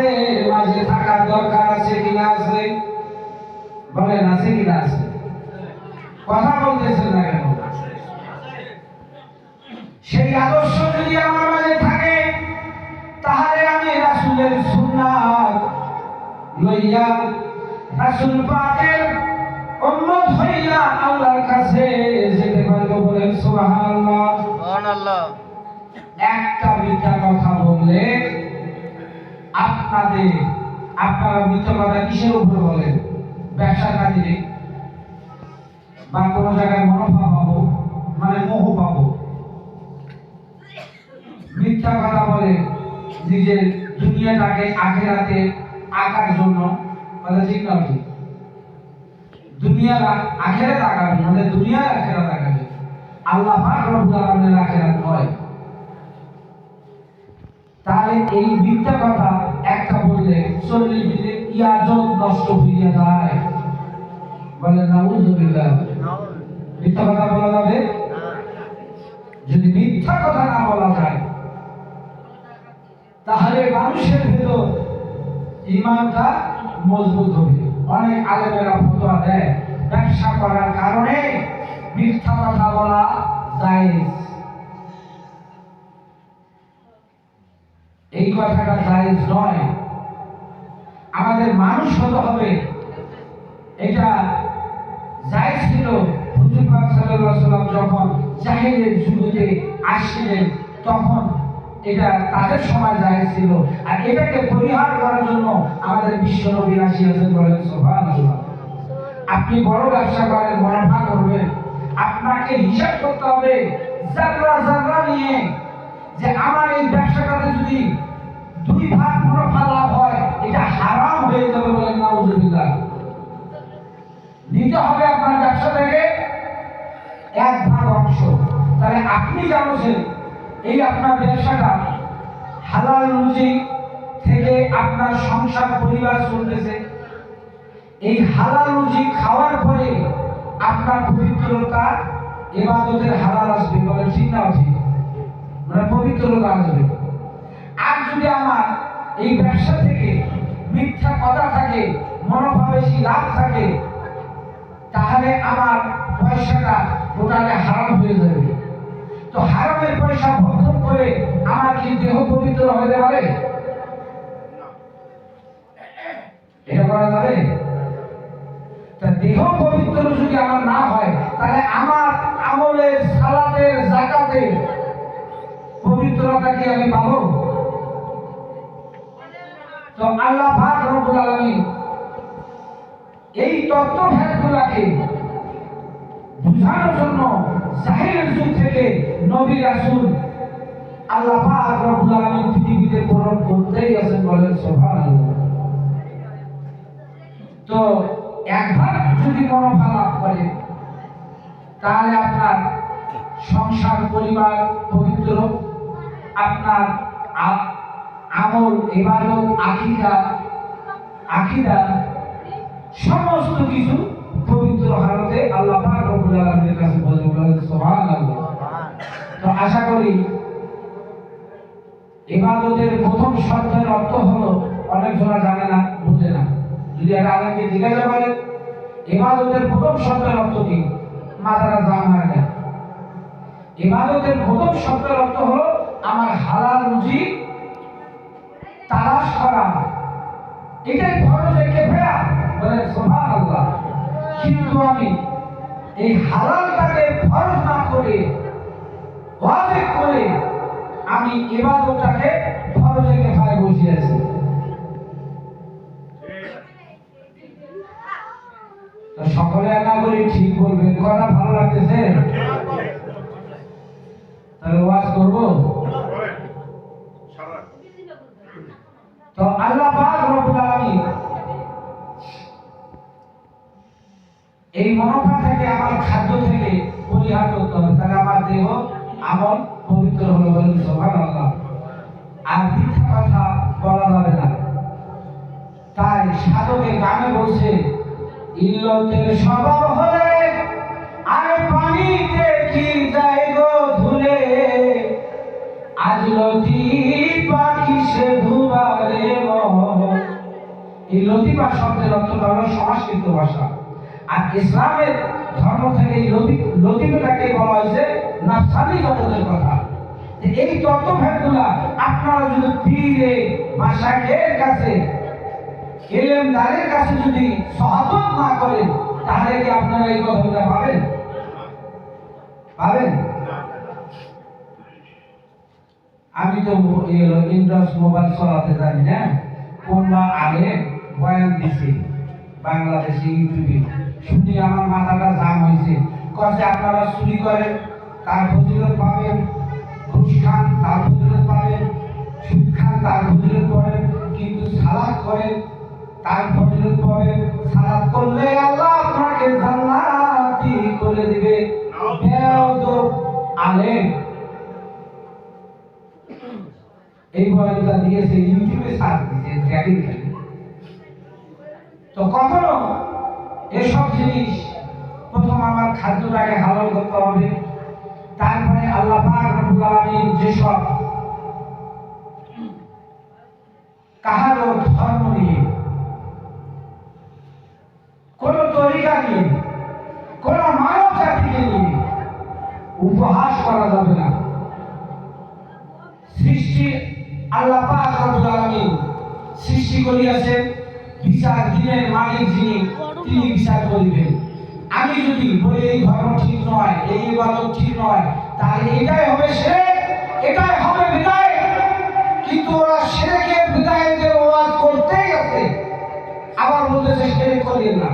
আমাদের মাঝে থাকার দরকার আছে কিনা? আছে? বলেন আছে কিনা? আছে? কথা বলতেছেন না কেন? সেই আদর্শ যদি আমার মাঝে থাকে তাহলে আমি রাসূলের সুন্নাত লইয়া রাসূল পাকের উম্মত হইয়া আল্লাহর কাছে যেতে পারবো। বলেন সুবহানাল্লাহ। সুবহানাল্লাহ। একটা মিথ্যা কথা বললে আপনারা মিথ্যা কথা কিসের উপর বলেন? ব্যবসা কাজে বা কোনো জায়গায় মুনাফা পাবো, মানে মোহ পাবো। মিথ্যা কথা বলে নিজের দুনিয়াটাকে আখিরাতে আঁকার জন্য, কথা ঠিক না? ঠিক। দুনিয়ার আখিরাত আঁকাবে, মানে দুনিয়ার আখিরাত আঁকাবে, আল্লাহ পাক রব্বুল আলামিনের আখিরাত নয়। তাহলে এই মিথ্যা কথা একটা বললে 40 মিনিট ইয়াজত নষ্ট হয়ে যায়। বলেন নাউযুবিল্লাহ। মিথ্যা কথা বলা যাবে? যদি মিথ্যা কথা না বলা যায় তাহলে মানুষের ভেতর ঈমানটা মজবুত হবে। অনেক আলেমেরা ফতোয়া দেয় ব্যবসা করার কারণে মিথ্যা কথা বলা জায়েজ। এই কথাটা জায়েজ নয়। আমাদের মানুষ হতে হবে। এটা জায়েজ ছিল হুজুর পাক সাল্লাল্লাহু আলাইহি ওয়াসাল্লাম যখন জাহেলের যুগে আসছিলেন তখন এটা তাদের সময় জায়েজ ছিল। আর এটাকে পরিহার করার জন্য আমাদের বিশ্ব নবী আসিয়াছেন। বলেন সুবহানাল্লাহ। আপনি বড় ব্যবসা করেন, মুনাফা করবেন, আপনাকে হিসাব করতে হবে যারা যারা নিয়ে যে আমার এই ব্যবসাটাতে যদি 2 ভাগ মুনাফা লাভ হয় এটা হারাম হয়ে যাবে। বলেন নাউযুবিল্লাহ। নিতে হবে আপনার ব্যবসা থেকে 1 ভাগ অংশ। তাহলে আপনি জানেন এই আপনার ব্যবসাটা হালাল রুজি থেকে আপনার সংসার পরিবার চলতেছে। এই হালাল রুজি খাওয়ার পরে আপনার পবিত্রতা ইবাদতের হালাল আসবে। বলে ঠিক না? ঠিক। মানে পবিত্রতা আসবে। আর যদি আমার এই ব্যবসা থেকে মিথ্যা কথা থাকে, মুনাফা বেশি লাভ থাকে, তাহলে আমার পয়সাটা টোটালে হারাম হয়ে যাবে। তো হারামের পয়সা ভক্ষণ করে আমার কি দেহ পবিত্র হতে পারে? এটা করা যাবে? তা দেহ পবিত্র যদি আমার না হয় তাহলে আমার আমলের, সালাতের, যাকাতের পবিত্রতা কি আমি পাবো? তো আল্লাহ পাক রব্বুল আলামিন এই তত্ত্বভেদগুলোকে বুঝানোর জন্য জাহেলের যুগ থেকে নবী রাসূল আল্লাহ পাক রব্বুল আলামিন পৃথিবীতে প্রেরণ করতেই আছেন। বলেন সুবহানাল্লাহ। তো একবার যদি মুনাফা লাভ করে তাহলে আপনার সংসার পরিবার পবিত্র, আপনার আমল, ইবাদত, আকীদা সমস্ত কিছু পবিত্র হালতে আল্লাহ পাক রব্বুল আলামিনের কাছে বলেন সুবহানাল্লাহ। তো আশা করি ইবাদতের প্রথম শব্দের অর্থ হলো, অনেক জনা জানে না, বুঝে না। যদি একটা আলেমকে জিজ্ঞাসা করেন ইবাদতের প্রথম শব্দের অর্থ কি, মাথাটা জাম হয়ে যায়। ইবাদতের প্রথম শব্দের অর্থ হলো আমার হালাল রুজি তালাশ করা, এটাই ফরজে কিফায়া। বলেন সুবহানাল্লাহ। কিন্তু আমি এই হালালটাকে ফরজ না করে ওয়াজিব করে আমি ইবাদতটাকে ফরজে কিফায়া বসিয়েছি। তো সকলে একা করে ঠিক বলবেন। কথা ভালো লাগতেছে? তাহলে ওয়াজ করব। তো আল্লাহ পাক রব্বুল আলামিন এই মুনাফা থেকে, আমার খাদ্য থেকে পরিহার করতে হবে, তাহলে আমার দেহ আমল পবিত্র হলো। বলেন সুবহানাল্লাহ। আর মিথ্যা কথা বলা যাবে না। তাই সাধকে গানে বলছে ইল্লতের স্বভাব হলে আরে পানিতে কি যায় গো ধুলে, আজ লতি পাখি সে ধুবারে মন এই লতিফা শব্দের অর্থটা হলো সংস্কৃত ভাষা, আর ইসলামের ধর্ম থেকে এই লতিফাটাকে বলা হয়েছে নাফসানি জগতের কথা। এই তত্ত্বভেদগুলা আপনারা যদি পীরে মাশায়েখের কাছে, ইলমদারের কাছে যদি সহবত না করেন, তাহলে কি আপনারা এই কথাগুলো পাবেন? পাবেন? আমি তো ইন্ডাস মোবাইল চালাতে জানি না, কোনবা আগে বয়ান দিছে বাংলাদেশে ইউটিউবে, শুনি আমার মাথাটা জাম হয়েছে। কয়েছে আপনারা চুরি করেন তার ফজিলত পাবেন, ঘুষ খান তার ফজিলত পাবেন, সুদ খান তার ফজিলত পাবেন, কিন্তু সালাদ করেন তার ফজিলত পাবেন। সালাদ করলে আল্লাহ আপনাকে জান্নাতি করে দিবে। বেয়াদব আলেম এই বয়ানটা দিয়েছে, ইউটিউবে সার্চ দিয়েছে, ট্যাগিং করে। তো কখনো এসব জিনিস প্রথম আমার খাদ্যটাকে হালাল করতে হবে, তারপরে আল্লাহ পাক রব্বুল আলামিন যেসব কাহারো ধর্ম নিয়ে, কোন তরিকা নিয়ে, কোন মানব জাতিকে নিয়ে উপহাস করা যাবে না। সৃষ্টি আল্লাহ পাক রব্বুল আলামিন সৃষ্টি করিয়াছেন, বিচার দিনের মালিক যিনি, তিনি বিচার করিবেন। আমি যদি বলি এই ধর্ম ঠিক নয়, এই ইবাদত ঠিক নয়, তাহলে এটাই হবে শিরক, এটাই হবে বিদায়। কিন্তু ওরা শিরকের বিদায়ের ওয়াজ করতেই আছে, আবার বলতেছে শিরক করিয়েন না।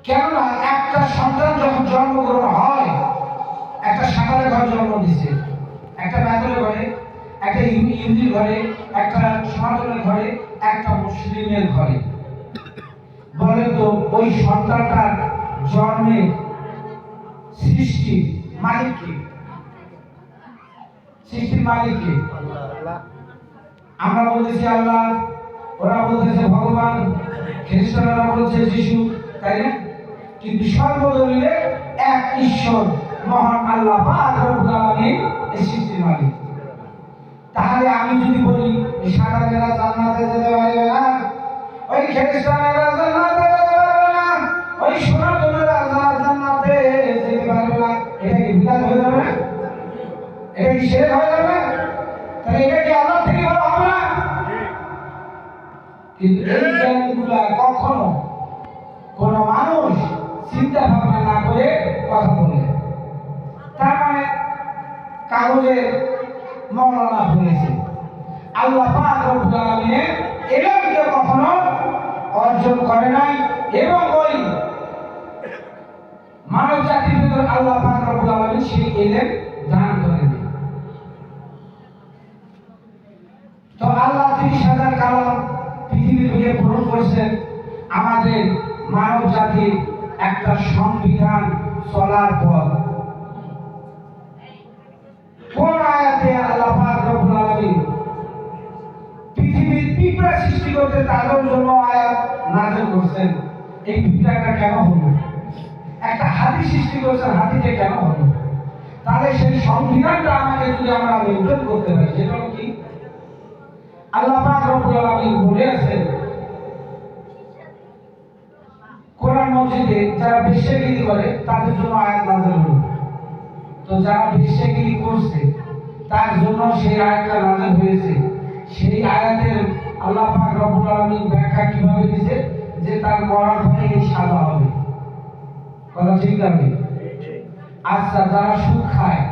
কেননা একটা সন্তান যখন জন্মগ্রহণ হয়, একটা সাঁতারের ঘর জন্ম দিচ্ছে, একটা বেতনের ঘরে, একটা ইহুদির ঘরে, একটা সনাতনের ঘরে, একটা মুসলিমের ঘরে। বলে তো ওই সন্তানটার জন্মের সৃষ্টি মালিক কে? সৃষ্টির মালিক কে? আমরা বলতেছি আল্লাহ, ওরা বলতেছে ভগবান, খ্রিস্টানরা বলছে যিশু, তাই না? কিন্তু সর্বদলীয় এক ঈশ্বর মহান আল্লাহ পাক রব্বুল আলামিন এই সৃষ্টির মালিক। তাহলে আমি যদি বলি এই সাঁতারেরা জান্নাতে যেতে পারবে না, ওই খ্রিস্টানেরা জান্নাতে যেতে পারবে না, ওই সনাতনেরা জান্নাতে যেতে পারবে না, এটা কি বিদাত হয়ে যাবে না? এটা কি শিরক হয়ে যাবে না? তাহলে এটা কি আল্লাহ থেকে বলা হবে না? কিন্তু এই জ্ঞানগুলা কখনো কোন মানুষ চিন্তা ভাবনা না করে কথা বলে। তার মানে কাগজে মৌলানা হয়েছে, আল্লাহ পাক রব্বুল আলামিন ইলমকে কখনো অর্জন করে নাই, এবং ওই মানব জাতির ভিতর আল্লাহ পাক রব্বুল আলামিন সেই ইলম দান করেন। তো আল্লাহ 30,000 কালাম পৃথিবীর বুকে পূরণ করেছেন আমাদের মানব জাতির একটা সংবিধান চলার পথ। কোন আয়াতে আল্লাহ পাক রব্বুল আলামিন পৃথিবীর পিঁপড়া সৃষ্টি করতে তাদের জন্য আয়াত নাযিল করছেন? এই পিঁপড়াটা কেন হলো? একটা হাতি সৃষ্টি করেছেন, হাতিটা কেন হলো? তাহলে সেই সংবিধানটা আমাকে যদি আমরা মেনটেন করতে পারি, সেটা কি? আল্লাহ পাক রব্বুল আলামিন বলেছেন কোরআন মসজিদে যারা বেশ্যাগিরি করে তাদের জন্য আয়াত নাযিল হলো। তো যারা বেশ্যাগিরি করছে তার জন্য সেই আয়াতটা নাযিল হয়েছে। সেই আয়াতের আল্লাহ পাক রব্বুল আলামিন ব্যাখ্যা কিভাবে দিয়েছে? যে তার মরার পরে এই সাজা হবে। কথা ঠিক আছে? আচ্ছা, যারা সুদ খায়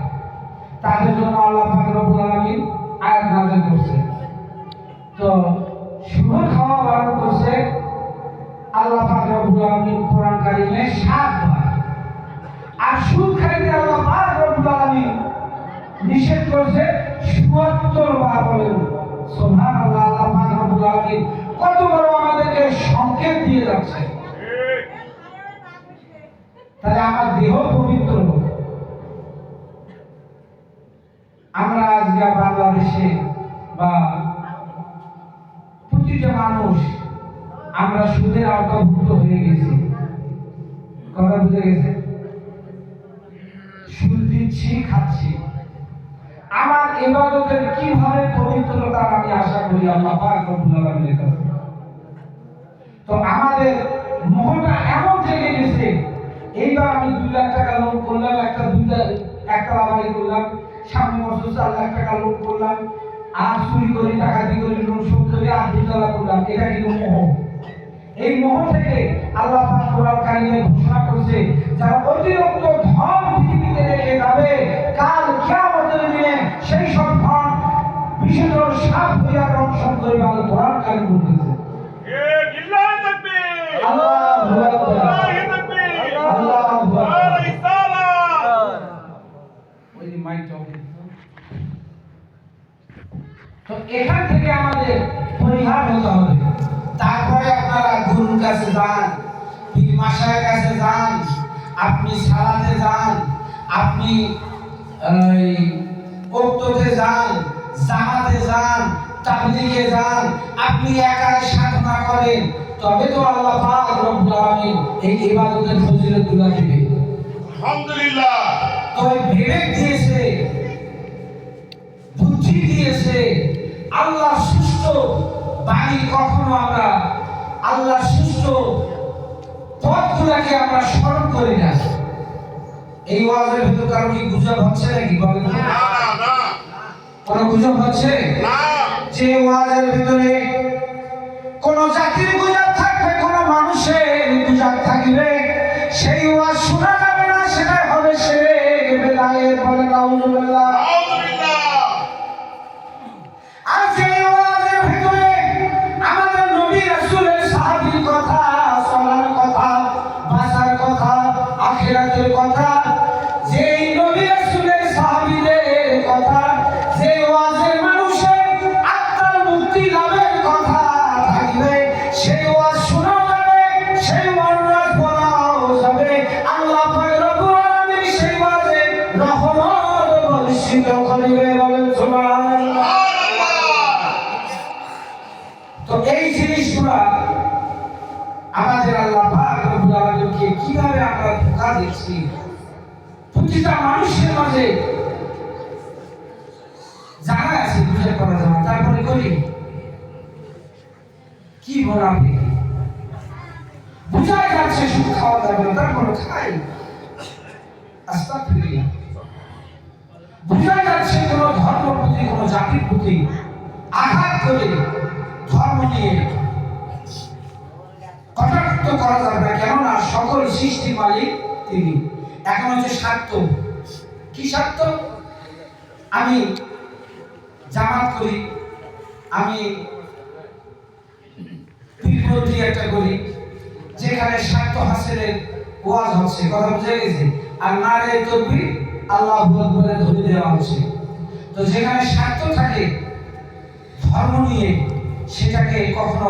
তাদের জন্য আল্লাহ পাক রব্বুল আলামিন আয়াত নাযিল করছে। তো সুদ খাওয়া বারণ করছে আল্লাহ পাক রব্বুল আলামিন কোরআন কারীমে 7 বার, আর সুদ খাইতে আল্লাহ পাক রব্বুল আলামিন নিষেধ করেছে ৭৪ বার। বলেন সুবহানাল্লাহ। আল্লাহ পাক রব্বুল আলামিন কত বড় আমাদেরকে সংকেত দিয়ে যাচ্ছে। তাহলে আমার দেহ পবিত্র হোক। আমরা আজকে বাংলাদেশে বা প্রতিটা মানুষ আমরা সুদের আওতাভুক্ত হয়ে গেছি। কথা বুঝে গেছে? সুদ দিচ্ছি, খাচ্ছি। আমার ইবাদতের কিভাবে পবিত্রতা আমি আশা করি আল্লাহ পাক রব্বুল আলামিনের কাছে। তো আমাদের মোহটা এমন জেগে গেছে, এইবার আমি 2 লাখ টাকা লোন করলাম, একটা বাড়ি করলাম, সামনে বছর 4 লাখ টাকা লোন করলাম, আর চুরি করে ডাকাতি করে লোন শোধ করে আর 2 তলা করলাম। এটা কিন্তু মোহ। এই মোহ থেকে আল্লাহ পাক কোরআন কারিমে ঘোষণা করেছে, যারা অতিরিক্ত ধন পৃথিবীতে রেখে যাবে, কাল কিয়ামতের দিনে সেই সব ধন বিষধর সাপ হইয়া দংশন করবে। আল্লাহ কোরআন কারিম বলতেছে। আল্লাহু আকবার, আল্লাহু আকবার। ওই মাইক চলে। তো এখান থেকে আমাদের পরিহার হতে হবে। তারপরে আপনারা গুরুর কাছে যান, পীর মাশায়ের কাছে যান, আপনি সালাতে যান, আপনি ওক্ততে যান, জামাতে যান, তাবলীগে যান, আপনি একাই সাধনা করেন, তবে তো আল্লাহ পাক রব্বুল আলামিন এই ইবাদতের ফজিলতগুলো দিবে। আলহামদুলিল্লাহ। তো বিবেক দিয়েছে, বুদ্ধি দিয়েছে আল্লাহ। সুস্থ বাণী কখনো আমরা আল্লাহ সুস্থ পথগুলাকে আমরা স্মরণ করি না। এই ওয়াজের ভিতর কারো কি গুজব হচ্ছে নাকি বলেন? না না, কোন গুজব হচ্ছে না। যে ওয়াজের ভিতরে কোন জাতির গুজব থাকবে, কোন মানুষের গুজব থাকবে, সেই ওয়াজ শোনা যাবে না, সেটা হবে শিরক বিদআত। বলেন আউযুবিল্লাহ। আর সেই ওয়াজের ভিতরে আমাদের নবী রাসূলের সাহাবীর কথা, চলার কথা, বাঁচার কথা, আখিরাতের কথা, যেই নবী রাসূলের সাহাবীদের কথা, যে ওয়াজের মানুষের আত্মার মুক্তি লাভের কথা থাকবে, সেই ওয়াজ শোনা যাবে, সেই ওয়াজ পড়াও যাবে। আল্লাহ পাক রব্বুল আলামিন সেই ওয়াজে রহমত বর্ষিত করিবে। বলেন সুবহানাল্লাহ। তো এই জিনিসগুলা আমাদের আল্লাহ পাক রব্বুল আলামিনকে কিভাবে আমরা ধোঁকা দিচ্ছি প্রতিটা মানুষের মাঝে জানা আছে, বুঝে করা যায় না, তারপরে করি কি বলা বুঝাই যাচ্ছে সুদ খাওয়া যাবে না, তারপরে খাই। আস্তাগফিরুল্লাহ। বুঝাই যাচ্ছে কোন ধর্ম প্রতি, কোন জাতির প্রতি আঘাত করে ধর্ম নিয়ে কটাক্ষ করা যাবে না, কেননা সকল সৃষ্টির মালিক তিনি। এখন হচ্ছে স্বার্থ। কি স্বার্থ? আমি জামাত করি, আমি পীরপন্থী একটা করি, যেখানে স্বার্থ হাসিলের ওয়াজ হচ্ছে, কথা বুঝে গেছে, আর নারে তাকবীর আল্লাহু আকবার ধরে দেওয়া হচ্ছে। তো যেখানে স্বার্থ থাকে ধর্ম নিয়ে, সেটাকে কখনো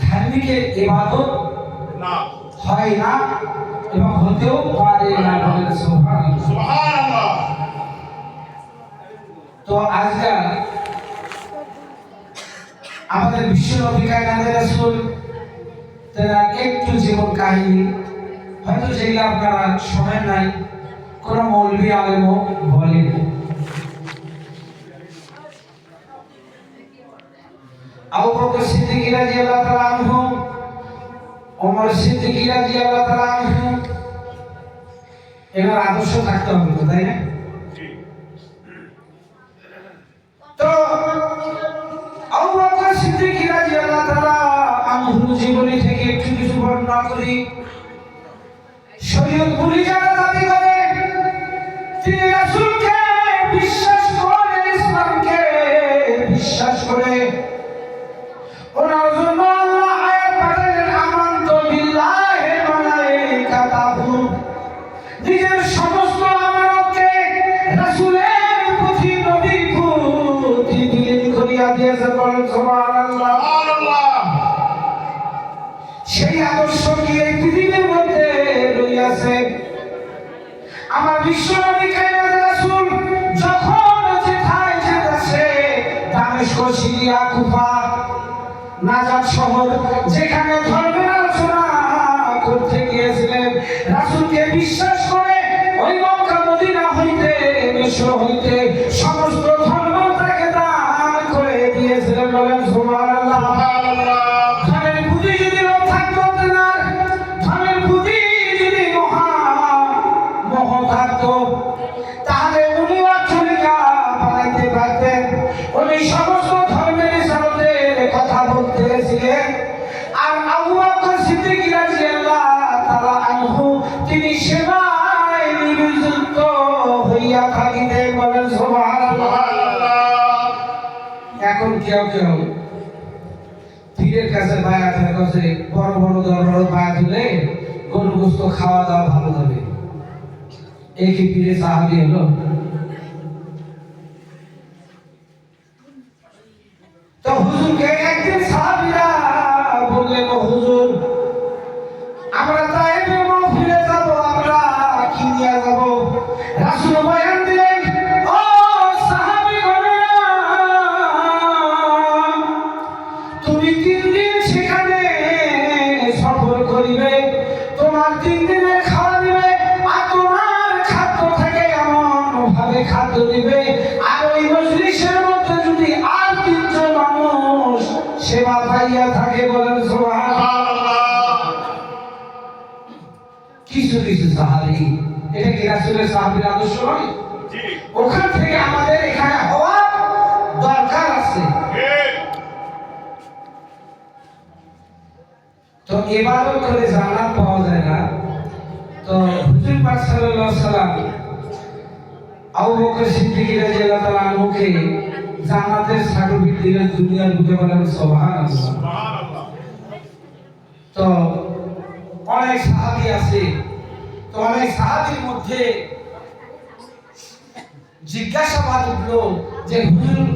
ধার্মিকের ইবাদত না, হয় না এবং হতেও পারে না। বলেন সুবহানাল্লাহ। সুবহানাল্লাহ। তো আজকাল আমাদের বিশ্ব নবী কায়নাতের রাসূল তারা একটু জীবন কাহিনী, হয়তো যেগুলো আপনারা শোনেন নাই, কোন মৌলভী আলেমও বলেন। আবু বকর সিদ্দিক রাদিয়াল্লাহু তাআলা আনহু, ওমর সিদ্দিক রাদিয়াল্লাহু তাআলা আনহু, এনার আদর্শ থাকতে হবে তো, তাই না? তো আবু বকর সিদ্দিক রাদিয়াল্লাহু তাআলা আনহুর জীবনী থেকে একটু কিছু বর্ণনা করি। শরীয়ত বলি যারা দাবি করে, তিনি রাসূলকে বিশ্বাস করে, ইসলামকে বিশ্বাস করে, ওনার জন্য আল্লাহ আয়াত পাঠালেন, আমানতু বিল্লাহি ওয়া মালাইকাতিহি। নিজের সমস্ত আমানতকে রাসূলের প্রতি, নবীর প্রতি বিলীন করিয়া দিয়েছে। বলেন সুবহানাল্লাহ। সেই আদর্শ কি এই পৃথিবীর মধ্যে রইয়াছে? আমার বিশ্ব নবী কায়নাতের রাসূল যখন যেথায় যেতেছে, দামেস্ক, সিরিয়া, কুফা, নাজাত শহর, যেখানে ধর্মের আলোচনা করতে গিয়েছিলেন, রাসূলকে বিশ্বাস করে ওই মক্কা মদিনা হইতে, মিশর হইতে সমস্ত ধর্ম তাকে দান করে দিয়েছিলেন। বলেন সুবহানাল্লাহ। সুবহানাল্লাহ। ধানের পুঁজি যদি না থাকতো না, ধানের পুঁজি যদি মোহ থাকতো, তাহলে উনি অর্থনীকা বানাইতে পারতেন। উনি সমস্ত ধর্মের সাথে কথা বলতে ছিলেন। আর আবু বকর সিদ্দিক রাদিয়াল্লাহু তাআলা আনহু তিনি সেবায় নিয়োজিত হইয়া থাকিতেন। বলেন সুবহানাল্লাহ। সুবহানাল্লাহ। এখন কেউ কেউ পীরের কাছে বায়াতের কাছে বড় বড় দরবার বায়াত হলে গরু গোস্ত খাওয়া দাওয়া ভালো হবে, এই কি পীরের সাহাবী হলো? তো হুজুরকে একদিন সাহাবীরা বললেন, ও হুজুর, আমরা তাইবে মাহফিলে যাব, আমরা কি নিয়ে যাব? রাসূল বয়ান দিলেন, ও সাহাবীগণেরা, তুমি 3 দিন সেখানে সফর করিবে, তোমার 3 দিনের খাওয়া দিবে, আর তোমার খাদ্য থেকে এমন ভাবে খাদ্য দিবে, আর ওই মজলিসের মধ্যে যদি আর 3 জন মানুষ সেবা পাইয়া থাকে। বলেন সুবহানাল্লাহ। কিছু কিছু সাহাবী, এটা কি রাসূলের সাহাবীর আদর্শ নয়? জি। ওখান থেকে আমাদের এখানে হওয়া দরকার আছে। ঠিক। তো ইবাদত করে জান্নাত পাওয়া যায় না। তো হুজুর পাক সাল্লাল্লাহু আলাইহি সাল্লাম আবু বকর সিদ্দিক রাদিয়াল্লাহু তাআলা আনহুকে জান্নাতের সার্টিফিকেট দিলেন দুনিয়ার বুকে। বলেন সুবহানাল্লাহ। সুবহানাল্লাহ। তো অনেক সাহাবী আছে, তো অনেক সাহাবীর মধ্যে জিজ্ঞাসাবাদ উঠলো যে হুজুর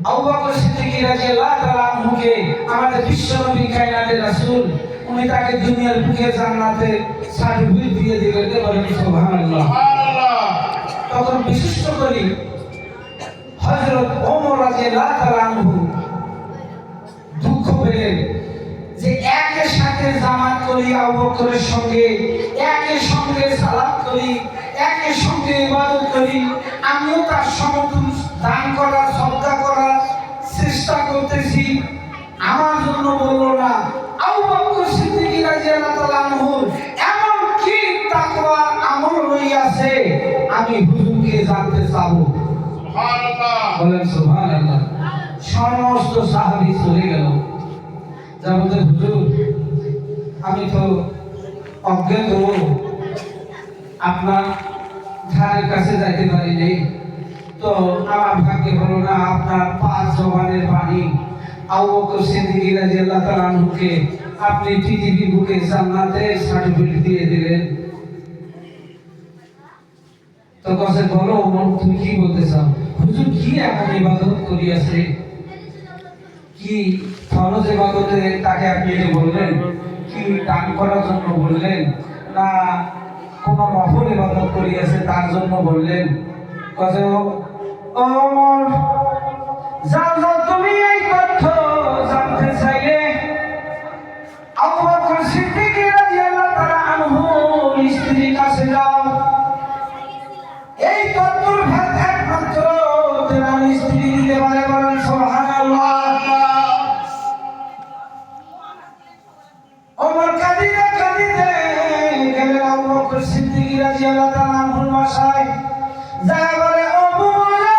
আবু বকর সিদ্দিক রাদিয়াল্লাহু তাআলা আনহুকে আমাদের বিশ্বনবী কায়নাতের রাসূল উনি তাকে দুনিয়ার বুকে জান্নাতের সার্টিফিকেট দিয়ে দিলেন। বলেন সুবহানাল্লাহ। সুবহানাল্লাহ। তখন বিশিষ্ট করে হযরত ওমর রাদিয়াল্লাহু তাআলা আনহু দুঃখ পেলেন যে একের সাথে জামাত করি আবু বকরের সঙ্গে, একের সঙ্গে সালাত করি, একের সঙ্গে ইবাদত করি, আমিও তার সমতুল দান করার সদকা করার চেষ্টা করতেছি, আমার জন্য বললো না। আবু বকর সিদ্দিক রাদিয়াল্লাহু তাআলা আনহু এমন কি তাকওয়া আমল রইয়াছে আমি হুজুরকে জানতে চাবো। সুবহানাল্লাহ। বলেন সুবহানাল্লাহ। সমস্ত সাহাবী চলে গেল, যা বলতে হুজুর আমি তো অজ্ঞাত, আপনার ধারের কাছে যাইতে পারি নাই, তো আমার ভাগ্যে হলো না আপনার 5 জবানের বাণী আবু বকর সিদ্দিক রাদিয়াল্লাহু তাআলা আনহুকে আপনি পৃথিবীর বুকে জান্নাতের সার্টিফিকেট দিয়ে দিলেন। তো কাছে বলো ওমর, তুমি কি বলতে চাও? হুজুর কি এমন ইবাদত করিয়াছে, কি ফরজ ইবাদতে তাকে আপনি এটা বললেন, কি দান করার জন্য বললেন, না কোনো নফল ইবাদত করিয়াছে তার জন্য বললেন? কাছে ওমর, যাও যাও, তুমি এই তথ্য জানতে চাইলে আবু বকর সিদ্দিক রাদিয়াল্লাহু তাআলা আনহু স্ত্রীর কাছে যাও। এই তত্ত্বর ভেদ একমাত্র তেনার স্ত্রী দিতে পারে। বলেন সুবহানাল্লাহ। ওমর কাঁদিতে কাঁদিতে গেলেন আবু বকর সিদ্দিক রাদিয়াল্লাহু তাআলা আনহুর বাসায়, যায় বলে, ও বুবুলা,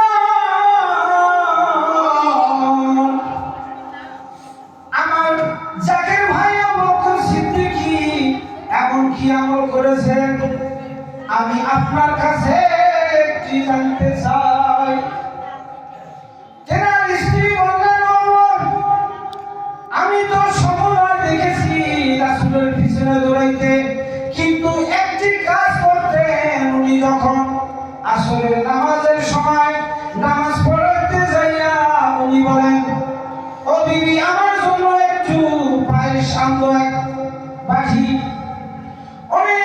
আমার জাকের ভাই আবু বকর সিদ্দিক এমন কি আমল করেছেন আমি আপনার কাছে কি জানতে চাই। তেনার স্ত্রী বললেন, ওমর, আমি তো সময় দেখেছি রাসূলের পিছনে দৌড়াইতে, কিন্তু একটি কাজ করতেন উনি যখন আসলে নামাজের সময় নামাজ পড়তে যাইয়া উনি বলেন, ও বিবি, আমার জন্য একটু পায়েস আনলো এক বাটি। উনি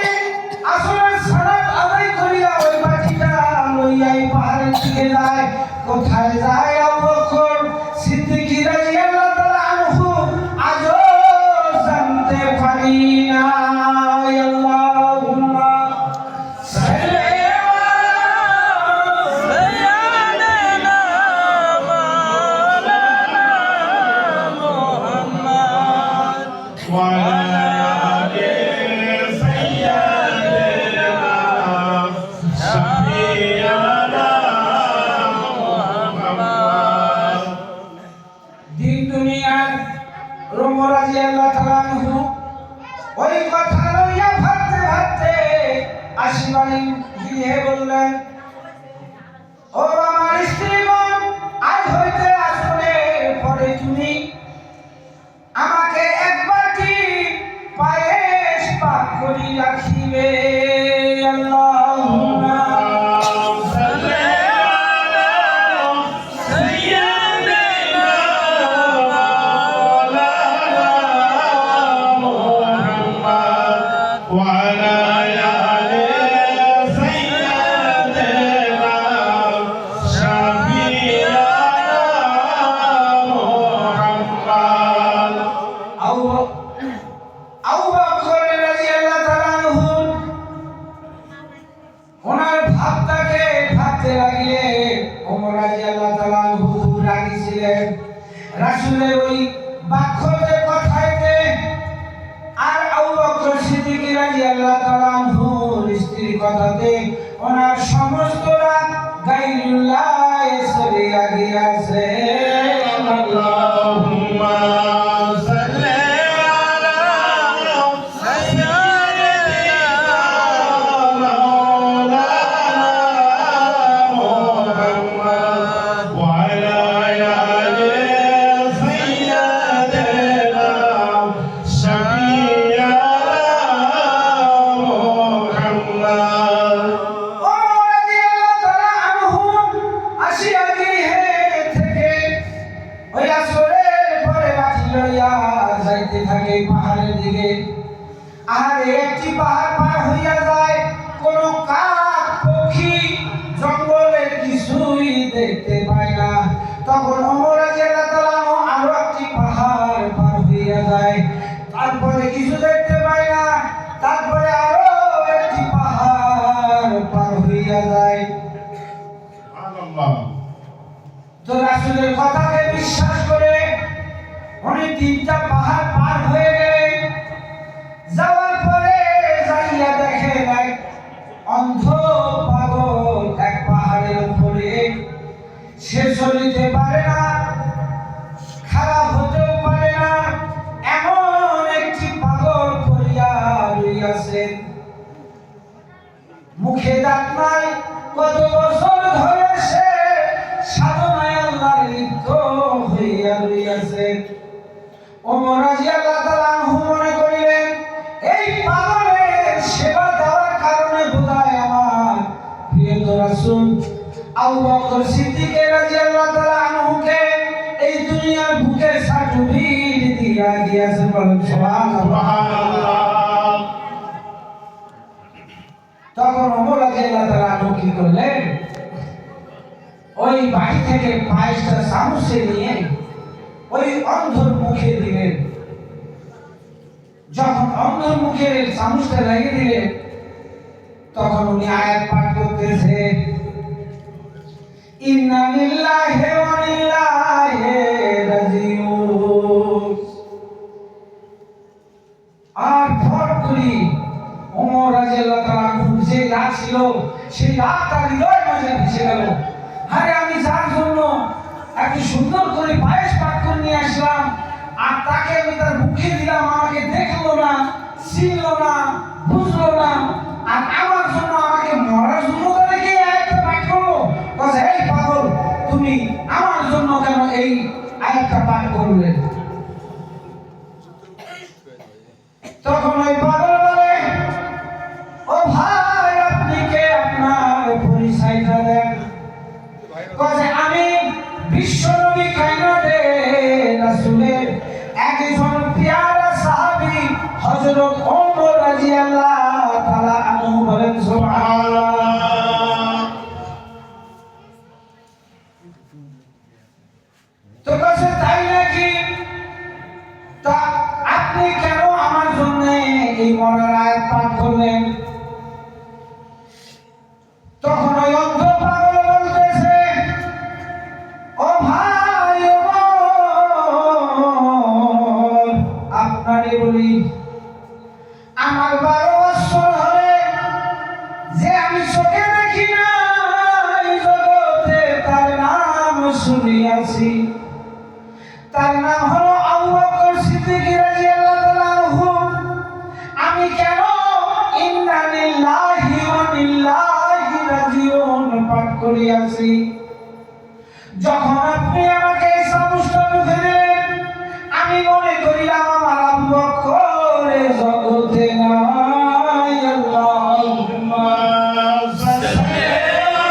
আসলে সালাত আদায় করিয়া ওই বাটিটা লইয়া পাহাড়ের দিকে যায়। কোথায় যায় আবু বকর সিদ্দিক রাদিয়াল্লাহু তাআলা আনহু আজও জানতে পারি না। আল্লাহুম্মা সাল্লি আলা ওমর রাদিয়াল্লাহু তাআলা আনহু ওই কথা লইয়া ভাবতে ভাবতে আশিবাণী গিয়ে বললেন, ও আমার স্ত্রীগণ, আজ হইতে আসরের পরে তুমি আমাকে একবারটি পায়েস পাক করি রাখিবে। আল্লাহুম্মা আবু বকর রাদিয়াল্লাহু তাআলা আনহু ওনার ভাবটাকে ভাবতে লাগলেন। ওমর রাদিয়াল্লাহু তাআলা আনহু রাগী ছিলেন রাসূলের ওই বাক্যতে কথাইতে, আর আবু বকর সিদ্দিক রাদিয়াল্লাহু তাআলা আনহুর স্ত্রীর কথাতে ওনার সমস্ত রাগ গায়রুল্লাহ সরিয়া গিয়াছে। আল্লাহুম্মা যাইতে থাকে পাহাড়ের দিকে। আর একটি পাহাড় পার হইয়া যায়, কোন কাক পক্ষী জঙ্গলের কিছুই দেখতে পায় না। তখন ওমর রাদিয়াল্লাহু তাআলা আরো একটি পাহাড় পার হইয়া যায়, তারপরে কিছু দেখতে পায় না, তারপরে আরো একটি পাহাড় পার হইয়া যায়। তো রাসূলের কথাকে বিশ্বাস করে উনি 3টা পাহাড় পার হয়ে গেলেন। যাওয়ার পরে যাইয়া দেখেন এক অন্ধ পাগল এক পাহাড়ের উপরে, সে চলিতে পারে না, খারাপ হতেও পারে না, এমন একটি পাগল পড়িয়া রইয়াছে। মুখে দাঁত নাই, কত বছর ধরে সে সাধনায় আল্লাহর লিপ্ত হইয়া রইয়াছে। ওমর রাদিয়াল্লাহু তাআলা আনহু মনে করিলেন, এই পাগলের সেবা দেওয়ার কারণে বোধহয় আমার প্রিয় রাসূল আবু বকর সিদ্দিক রাদিয়াল্লাহু তাআলা আনহুকে এই দুনিয়ার বুকে সার্টিফিকেট দিয়া দিয়েছেন। বলেন সুবহানাল্লাহ। তখন ওমর রাদিয়াল্লাহু তাআলা আনহু কি করলেন, ওই বাড়ি থেকে পায়েসটা চামচে নিয়ে ওই অন্ধর মুখে দিলেন। যখন অন্ধর মুখে চামচটা লাগিয়ে দিলেন, তখন উনি আয়াত পাঠ করতেছে, ইন্না লিল্লাহি ওয়া ইন্না ইলাইহি রাজিউন। আর ভর করি ওমর রাদিয়াল্লাহু তাআলা আনহুর যে রাগ ছিল, সেই রাগ তার হৃদয়ের মাঝে ভেসে গেল। আরে আমি যার জন্য এত সুন্দর করে পায়েস পাক করে নিয়ে আসলাম, আর তাকে আমি তার মুখে দিলাম, আমাকে দেখলো না, চিনলো না, বুঝলো না, আর আমার জন্য আমাকে মরার জন্য তাদেরকে আয়াতটা পাঠ করলো। বলছে, এই পাগল, তুমি আমার জন্য কেন এই আয়াতটা পাঠ করলে? তখন ওই পাগল বলে, ও ভাই, আপনি কে? আপনার পরিচয়টা দেন। বলছে, আমি বিশ্বনবী কায়নাতের রাসূলের একজন পেয়ারা সাহাবী হযরত ওমর রাদিয়াল্লাহু তাআলা আনহু। বলেন সুবহানাল্লাহ। তো বলছে, তাই নাকি? তা আপনি কেন আমার জন্য এই মরার আয়াত পাঠ করলেন? তখন ওই অন্ধ পাগল বলতেছে, ও ভাই, আপনারে বলি, আমার 12 বছর হলে যে আমি চোখে দেখি না, এই জগতে তার নাম শুনিয়াছি। তার নাম হলো আবু বকর সিদ্দিক সিদ্দিকী রাদিয়াল্লাহু তাআলা আনহু আমি কেন ইন্না লিল্লাহি ওয়া ইন্নাইহি রাজিউন পাঠ করিয়াছি, যখন আপনি আমাকে এই সমস্ত মুখে দিলেন আমি মনে করিলাম আমার আবু বকর জগতে নাই। আল্লাহুম্মা সাল্লি আলা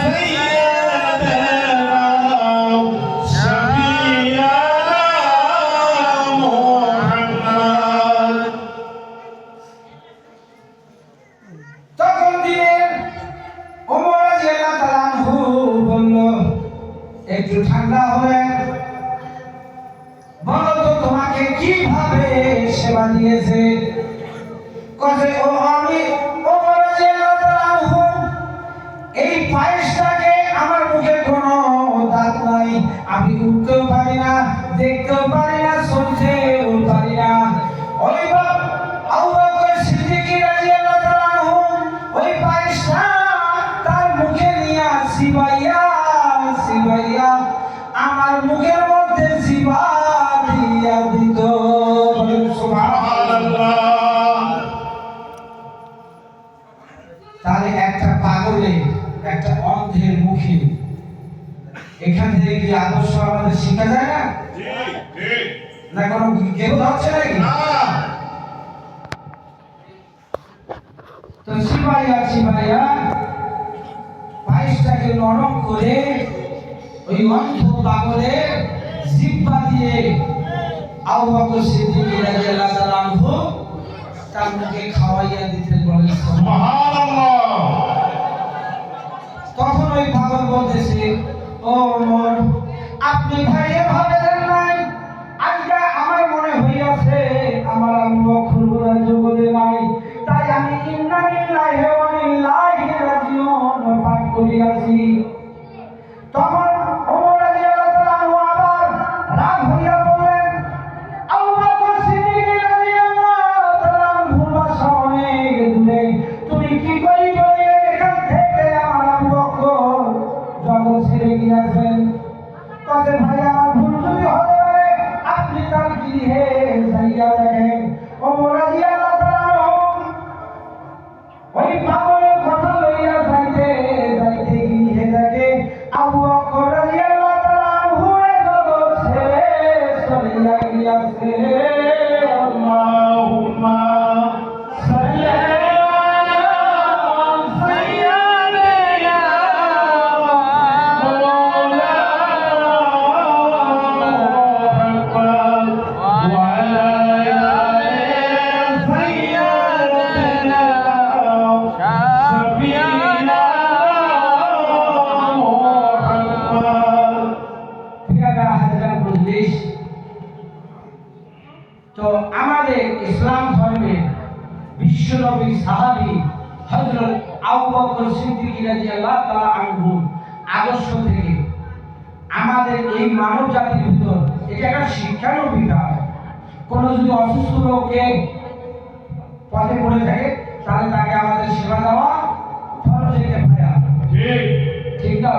سيدنا তখন দিনের ওমর রাদিয়াল্লাহু তাআলা আনহু বলল, একটু ঠান্ডা হবে, বলো তো তোমাকে কিভাবে সেবা দিয়েছে। কয়ে ও আমি ওমর রাদিয়াল্লাহু তাআলা আনহু এই পায়েসটাকে আমার মুখে কোনো দাঁত নাই, আমি উঠতেও পারি না, দেখতেও পারি না, শুনতেও পারি না। ওই আবু বকর সিদ্দিকী রাদিয়াল্লাহু তাআলা আনহু ওই পায়েসটা তার মুখে নিয়ে চিবাইয়া চিবাইয়া আমার মুখের মধ্যে চিবা দিয়া দিত। বলেন সুবহানাল্লাহ। তাহলে একটা পাগলের একটা অন্ধের মুখে এখান থেকে কি আদর্শ আমাদের শেখা যায় না? না কোনো কেউ হচ্ছে নাকি? তো চিবাইয়া চিবাইয়া পায়েসটাকে নরম করে ওই অন্ধ পাগলের জিহ্বা দিয়ে আবু বকর সিদ্দিকী রাদিয়াল্লাহু তাআলা আনহু তার মুখে খাওয়াইয়া দিতেন। বলেন সুবহানাল্লাহ। তখন ওই পাগল বলতেছে, ও ওমর আপনি ভাই এভাবে দেন নাই, আজকে আমার মনে হইয়াছে আমার আবু বকর জগতে নাই, তাই আমি ইন্না লিল্লাহি ওয়া ইন্নাইহি রাজিউন পাঠ করিয়াছি। তখন ওমর রাদিয়াল্লাহু তাআলা আনহু আবার রাগ হইয়া বললেন, আবু বকর সিদ্দিকী রাদিয়াল্লাহু তাআলা আনহুর বাসা অনেক দূরে, তুমি কি করিবে এখান থেকে আমার আবু বকর জগৎ ছেড়ে গিয়েছেন। কয়ে ভাই আমার ভুল যদি হতে পারে আপনি তার গৃহে যাইয়া দেখেন। ওমর রাদিয়াল্লাহু তাআলা আনহু ওই পাগলের কথা লইয়া যাইতে যাইতে গিয়ে দেখে আবু বকর রাদিয়াল্লাহু তাআলা আনহু জগৎ ছেড়ে চলিয়া গিয়াছে। আল্লাহুম্মা সাল্লি আলা সাইয়্যিদিনা মাওলানা মুহাম্মদ ওয়া আলা আলি সাইয়্যিদিনা শাফিঈনা মুহাম্মদ। প্রিয় হাজরাত মজলিস, তো আমাদের ইসলাম ধর্মের বিশ্বনবী সাহাবী হযরত আবু বকর সিদ্দিকী রাদিয়াল্লাহু তাআলা আনহু আদর্শ থেকে আমাদের এই মানব জাতির ভিতর এটা একটা শিক্ষার বিকাশ। কোনো যদি অসুস্থ লোককে পথে পড়ে থাকে তাহলে তাকে আমাদের সেবা দেওয়া ফরজ কিফায়া। ঠিক না?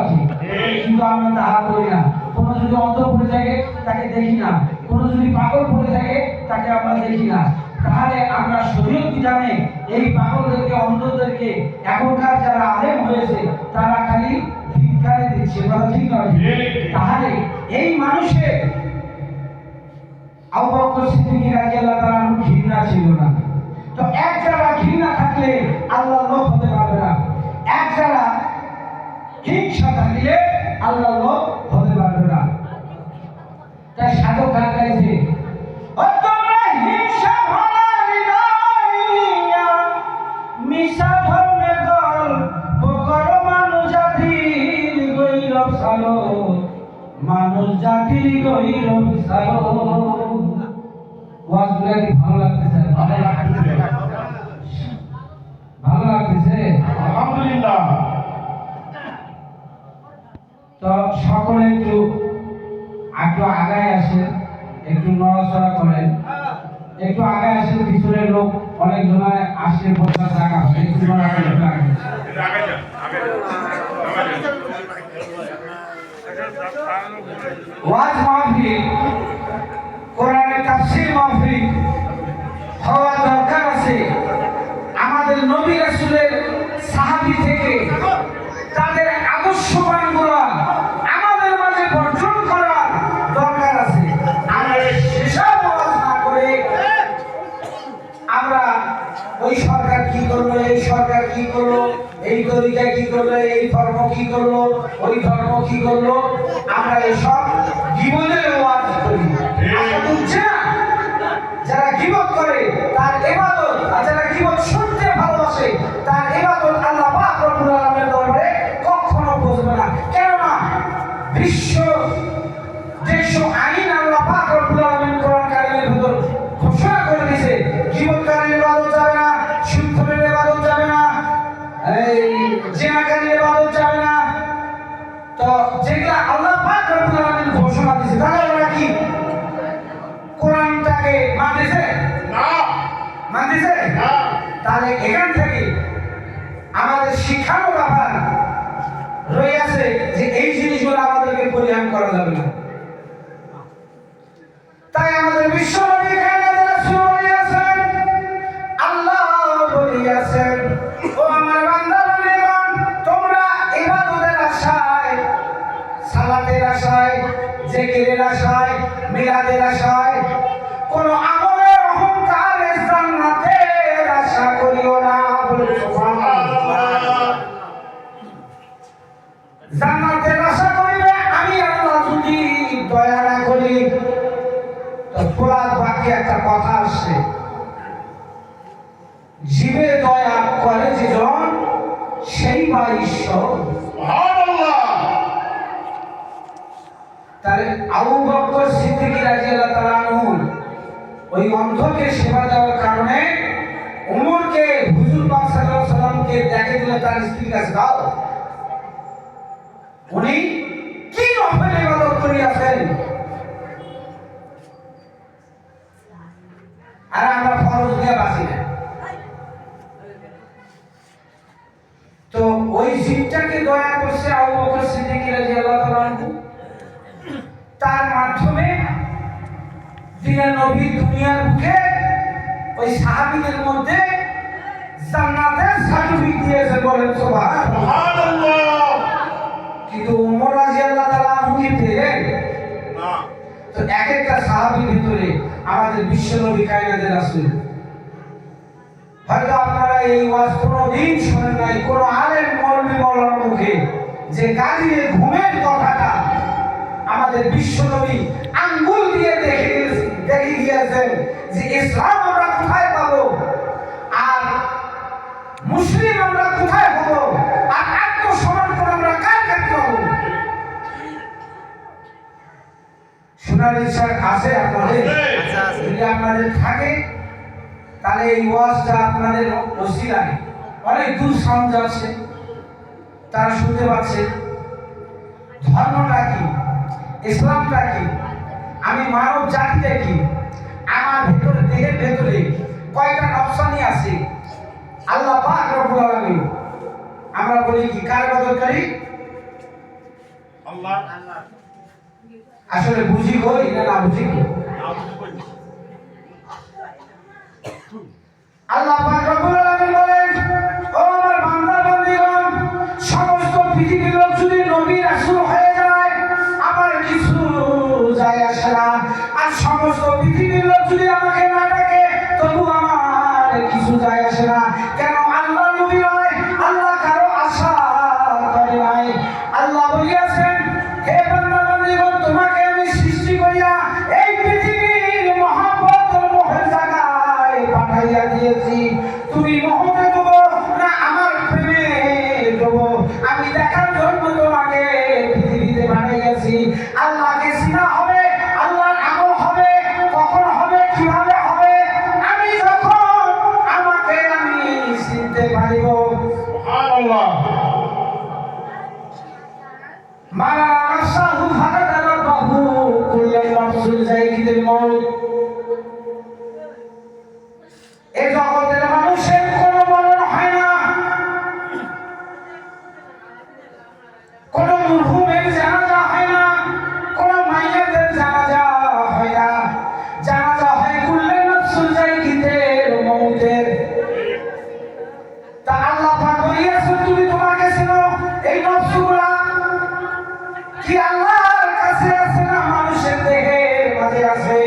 কিন্তু আমরা তাহা করি না। কোনো যদি অন্ধ পড়ে থাকে তাকে দেখি না, কোনো যদি পাগল পড়ে থাকে তাকে আমরা দেখি না। তাহলে আমরা শরীয়ত বিধানে এই পাগলদেরকে অন্ধদেরকে এখনকার যারা আলেম হয়েছে তারা খালি ভিক্ষারে দিচ্ছে। বলা ঠিক নয়? তাহলে এই মানুষের আবু বকর সিদ্দিকী রাদিয়াল্লাহু তাআলা আনহু ঘৃণা ছিল না। তো এক যারা ঘৃণা থাকলে আল্লাহর লোক হতে পারবে না, এক যারা হিংসা থাকলে আল্লাহর লোক হতে পারবে না। তাই সাধক গান গাইছে, ও তোমরা হিংসা ভরা হৃদয় নিয়া মিশা ধর্মের দল বকর মানুষ জাতির গৌরব সালো, মানুষ জাতির গৌরব সালো। ওয়াজগুলা কি ভালো লাগতেছে? ভালো লাগতেছে? আলহামদুলিল্লাহ। তো সকলে একটু আগায় আসেন, একটু নড়াচড়া করেন। একটু আগে আসে, পিছনের লোক অনেক জনায় আসছে, বসার জায়গা হবে, একটু আগে ওয়াজ মাহফিল, কোরআনের তাফসীর মাহফিল হওয়া দরকার আছে। আমাদের নবী রাসূলের সাহাবী থেকে তাদের আদর্শবানগুলো আমাদের মাঝে বর্জন করার দরকার আছে। আমরা সেসব ওয়াজ না করে আমরা ওই সরকার কি করলো, এই সরকার কি করলো, এই তরিকা কি করলো, এই ধর্ম কি করলো, ওই ধর্ম কি করলো, আমরা এসব গীবতের ওয়াজ করি। আমরা বুঝছি না, যারা গীবত করে তার ইবাদত, আর যারা গীবত শুনতে ভালোবাসে তার ইবাদত আল্লাহ পাক রব্বুল আলামিনের দরবারে কখনো বুঝবে না। কেননা বিশ্ব দেশ আইন আল্লাহ পাক রব্বুল আলামিন কোরআন কারীমের ভিতর ঘোষণা করে দিয়েছে, গীবতকারীর ইবাদত যাবে না, সুদখোরের ইবাদত যাবে না, এই জিনাকারীর ইবাদত যাবে না। তো যেগুলা আল্লাহ পাক রব্বুল আলামিন ঘোষণা দিয়েছে, তাহলে ওরা কি কোরআনটাকে মানতেছে না? মানতেছে না। তাহলে এখান থেকে আমাদের শিক্ষার ব্যাপার রয়ে আছে যে এই জিনিসগুলো আমাদেরকে পরিহার করা যাবে না। তাই আমাদের বিশ্ব নবী কায়নাতের রাসূল বলেছেন, আল্লাহ বলেছেন, ও আমার বান্দাগণ, তোমরা ইবাদতের আশায়, সালাতের আশায়, জিকিরের আশায়, মিলাদের আশায়, কোন আমলের অহংকারে জান্নাতের আশা করিও না। বলে সুবহানাল্লাহ। জান্নাতের আশা করিবে আমি আল্লাহ যদি দয়া না করি। তো পুরাণ বাক্যে একটা কথা আসছে, জীবে দয়া করে যেজন সেই বা ঈশ্বর। সুবহানাল্লাহ। তাহলে আবু বকর সিদ্দিক রাদিয়াল্লাহু তাআলা আনহু ওই অন্ধকে সেবা দেওয়ার কারণে ওমরকে হুজুর পাক সাল্লাল্লাহু আলাইহি সাল্লামকে দেখে দিল তার স্ত্রীর কাছে, দাও উনি কি নফল ইবাদত করিয়াছেন, আর আমরা ফরজ দিয়ে বাঁচি না। তো ওই জিনটাকে দয়া করছে আবু বকর সিদ্দিক রাদিয়াল্লাহু তাআলা আনহু, তার মাধ্যমে দিনের নবী দুনিয়ার বুকে ওই সাহাবীদের মধ্যে জান্নাতের সার্টিফিকেট দিয়েছে। বলেন সুবহানাল্লাহ। কিন্তু ওমর রাদিয়াল্লাহু তাআলা আনহু কি পেলেন না? তো এক একটা সাহাবীর ভিতরে আমাদের বিশ্ব নবী কায়নাতের রাসূল, হয়তো আপনারা এই ওয়াজ কোনোদিন শোনেন নাই কোন আলেম মৌলভী মাওলানার মুখে যে গালিয়ে ঘুমের কথাটা আমাদের বিশ্ব নবী আঙ্গুল দিয়ে দেখে গিয়েছেন যে ইসলাম আমরা কোথায় পাবো, আর মুসলিম আমরা কোথায় হবো, আর আত্মসমর্পণ আমরা কার কাছে পাবো। শোনার ইচ্ছা আছে আপনাদের? যদি আপনাদের থাকে তাহলে এই ওয়াজটা আপনাদের ওসিলায় অনেক দূর সাউন্ড যাচ্ছে, তারা শুনতে পাচ্ছে ধর্মটা কি, ইসলামটা কি, আমি মানব জাতিটা কি, আমার ভিতরে দেহের ভেতরে কয়টা নফসানি আছে, আল্লাহ পাক রব্বুল আলামিন আমরা বলি কি কার ইবাদত করি? আল্লাহ। আসলে বুঝি কই না না বুঝি কই? আল্লাহ পাক রব্বুল আলামিন বলেন, ও আমার বান্দা বান্দীগণ, সমস্ত পৃথিবীর লোক যদি নবী রাসূল হয়ে যায় আমার কিছু যায় আসে না, আর সমস্ত পৃথিবীর লোক যদি আমাকে না ডাকে তবু আমার কিছু যায় আসে না। কেন? আল্লাহ নবী নয়, আল্লাহ কারো আশা করে নাই। আল্লাহ বলিয়াছেন, হে বান্দা বান্দীগণ, তোমাকে আমি সৃষ্টি করিয়া এই পৃথিবীর মহব্বতের মহল জায়গায় পাঠাইয়া দিয়েছি, তুমি মহতে দেবো না আমার প্রেমে দেবো, আমি দেখার জন্য তোমাকে পৃথিবীতে পাঠাইয়াছি। আল্লাহকে চিনা হবে, আল্লাহর আমল হবে, কখন হবে, কিভাবে হবে, আমি যখন আমাকে আমি চিনতে পারিব। সুবহানাল্লাহ। মারা নাফসাহু ফাকাদ রাব্বাহু কুল্লু নাফসিন যায়িকাতুল মাউত। এ জগতের মানুষের কোনো মরণ হয় না, কোনো মরহুমের জানাজা হয় না, কোনো মাইয়াতের জানাজা হয় না। জানাজা হয় কুল্লে নফসুল যায়কিতুল মউতের। তা আল্লাহ পাক বলিয়েছে তুমি তোমাকে চেনো, এই নফসগুলা কি আল্লাহর কাছে আছে না মানুষের দেহের মাঝে আছে?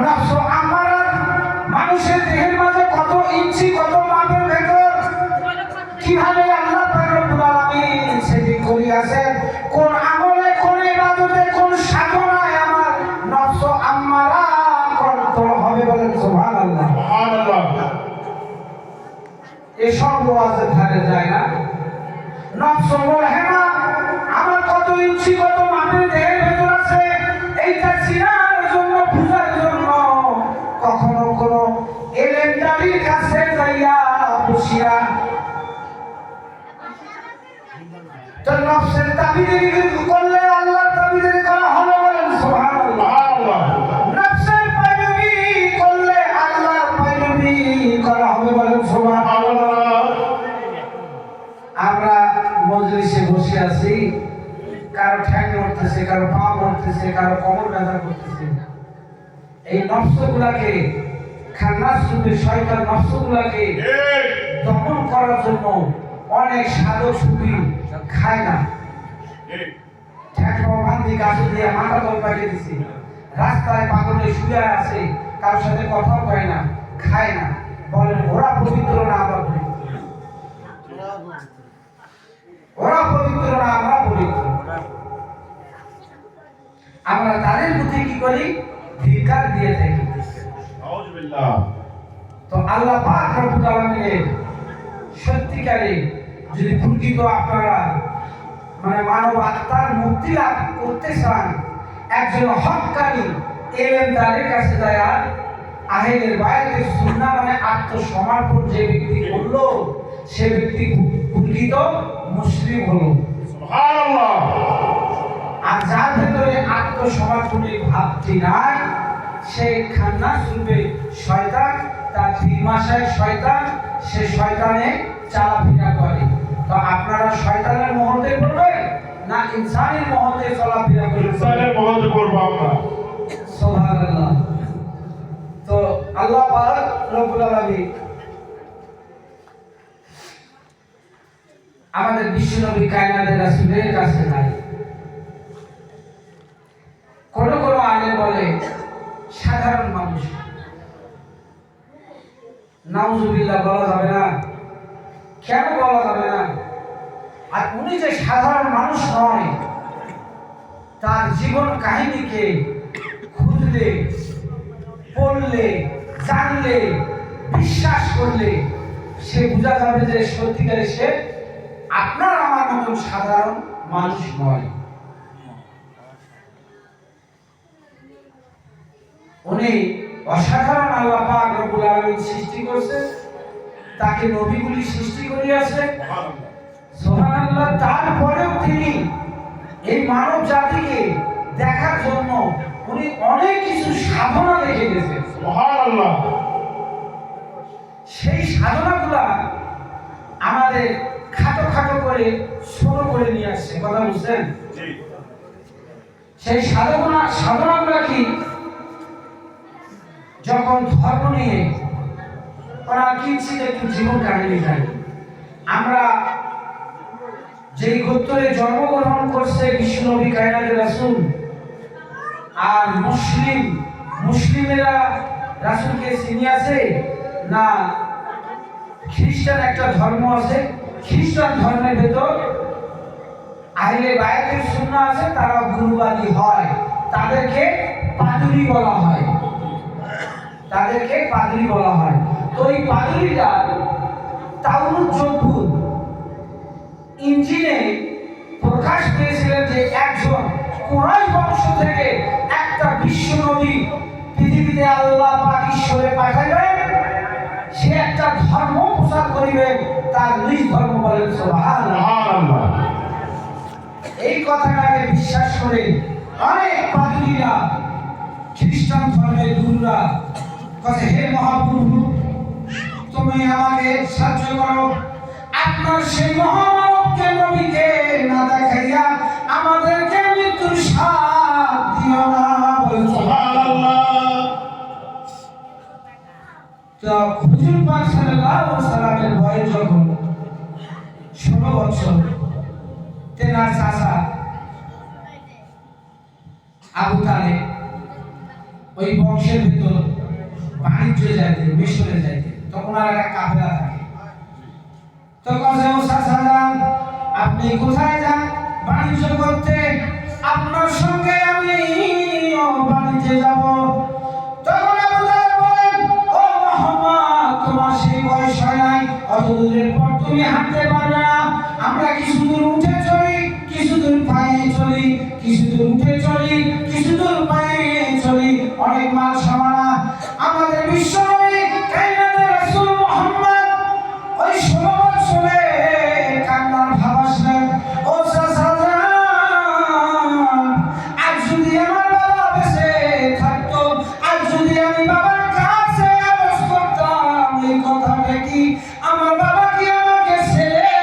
নফস আমারা মানুষের দেহের মাঝে কত ইঞ্চি কত মাপের ভেতর কিভাবে আল্লাহ পাক রব্বুল আলামিন সেটি করিয়াছেন, কোন আমলে কোন ইবাদতে কোন সাধনায় আমার নফস আমারা কন্ট্রোল হবে, বলেন সুবহানাল্লাহ। সুবহানাল্লাহ। এসব ওয়াজের ধারে যায় না। নফস বলে না আমার কত ইঞ্চি কত মাপের দেহের ভেতর আছে, এইটা চিনার জন্য বুঝার জন্য কখনো কোনো এলেন্ডারির কাছে যাইয়া বসিয়া তো নফসের তাবিদারি করলে আল্লাহর তাবিদারি করা হবে, বলেন সুবহানাল্লাহ। সুবহানাল্লাহ। নফসের পায়রবি করলে আল্লাহর পায়রবি করা হবে, বলেন সুবহানাল্লাহ। আমরা মজলিসে বসে আছি, কারো ঠ্যাং নড়তেছে, কারো পা নড়তেছে, কারো কোমর ব্যথা করতেছে। এই নফসগুলাকে খান্নাস রূপে শয়তান নফসগুলাকে ঠিক। দমন করার জন্য অনেক সাধক সুফি খায় না, ঠিক। ঠ্যাং বান্ধি গাছে দিয়ে মাথা তল পাঠিয়ে দিছে, রাস্তায় পাগলে শুয়ে আছে, কারোর সাথে কথাও কয় না, খায় না। বলেন ওরা পবিত্র না আমরা পবিত্র? ওরা পবিত্র না আমরা পবিত্র? আমরা তাদের প্রতি কি করি? ধিক্কার দিয়ে থাকি। আউযুবিল্লাহ। তো আল্লাহ পাক রব্বুল আলামিনের সত্যিকারে যদি প্রকৃত আপনারা মানে মানব আত্মার মুক্তি লাভ করতে চান, একজন হক্কানি এলেমদারের কাছে যায়, আহলের বায়াতের সুন্নাহ মানে আত্মসমর্পণ যে ব্যক্তি করলো সে ব্যক্তি প্রকৃত মুসলিম হলো। সুবহানাল্লাহ। আর যার ভেতরে আত্মসমর্পণের ভাবটি নাই, সে খান্নাস রূপে শয়তান, তার দিমাশায় শয়তান, সে শয়তানে চলাফেরা করে। তো আপনারা শয়তানের মহতে পড়বেন না ইনসানের মহতে চলাফেরা করবেন? ইনসানের মহত্ব করব আমরা। সুবহানাল্লাহ। তো আল্লাহ পাক রব্বুল আলামিন আমাদের বিশ্বনবী কায়নাতের রাসূলের কাছে নাই। কোন কোন আলেম বলে সাধারণ মানুষ, নাউজুবিল্লাহ বলা যাবে না। কেন বলা যাবে না? আর উনি যে সাধারণ মানুষ নয়, তার জীবন কাহিনীকে খুঁজলে, পড়লে, জানলে, বিশ্বাস করলে সে বোঝা যাবে যে সত্যিকারে সে আপনার আমার মতন সাধারণ মানুষ নয়। উনি অসাধারণ আল্লাহ পাক রব্বুল আলামিন সৃষ্টি করছে, তাকে নবীগুলি সৃষ্টি করিয়াছে। সুবহানাল্লাহ। তারপরেও তিনি এই মানব জাতিকে দেখার জন্য উনি অনেক কিছু সাধনা দেখে গেছেন। সুবহানাল্লাহ। সেই সাধনাগুলা আমাদের খাটো খাটো করে ছোট করে নিয়ে আসছে, কথা বুঝছেন? জি। সেই সাধনাগুলা কি? যখন ধর্ম নিয়ে ওরা কিঞ্চিত একটু জীবন কাহিনী জানি, আমরা যেই গোত্রে জন্মগ্রহণ করছে বিশ্বনবী কায়নাতের রাসূল, আর মুসলিমেরা রাসূলকে চিনি আছে না? খ্রিস্টান একটা ধর্ম আছে, খ্রিস্টান ধর্মের ভেতর আহলে বায়াতের সুন্নাহ আছে, তারা গুরুবাদী হয়, তাদেরকে পাদুরি বলা হয়, তাদেরকে পাদুরি বলা হয়। তো এই পাদুরিরা তাওরুত জব্বুর ইঞ্জিনে প্রকাশ পেয়েছিলেন যে একজন কুরাইশ বংশ থেকে একটা বিশ্ব নবী পৃথিবীতে আল্লাহ পাক ঈশ্বরে পাঠাইবেন, সে একটা ধর্ম প্রচার করিবেন, তার নিজ ধর্ম বলেন সুবহানাল্লাহ। সুবহানাল্লাহ। এই কথাটাকে বিশ্বাস করে অনেক পাদ্রীরা, খ্রিস্টান ধর্মের গুরুরা কাছে হে মহাপ্রভু তুমি আমাকে সাহায্য করো আপনার সেই মহামানবকে নবীকে না দেখাইয়া আমাদেরকে মৃত্যুর স্বাদ দিও না বলে সুবহানাল্লাহ। তো হুজুর পাক সাল্লাল্লাহু আলাইহি সাল্লামের বয়স যখন 16 বছর তেনার চাচা আবু তালেব ওই বংশের ভিতর বাণিজ্য যাইতে মিশরে যাইতে তখন আর একটা কাফেলা থাকে তো কাজে ও চাচা যান আপনি কোথায় যান বাণিজ্য করতে আপনার সঙ্গে আমি বাণিজ্যে যাব তখন আবু তালেব বলেন ও মুহাম্মদ তোমার সেই বয়স হয় নাই অত দূরের পর তুমি হাঁটতে পারবে না আমরা কিছু দূর উঠে চলি কিছু দূর পায়ে চলি কিছু দূর উঠে চলি কিছু দূর পায়ে চলি অনেক মাল সামানা আমাদের বিশ্বনবী কায়নাতের রাসূল মুহাম্মদ ওই 16 বছরে কান্নার ভাব আসলেন ও চাচা আজ যদি আমার বাবা বেঁচে থাকতো আজ যদি আমি বাবার কাছে আরজ করতাম এই কথাটা কি আমার বাবা কি আমাকে ছেড়ে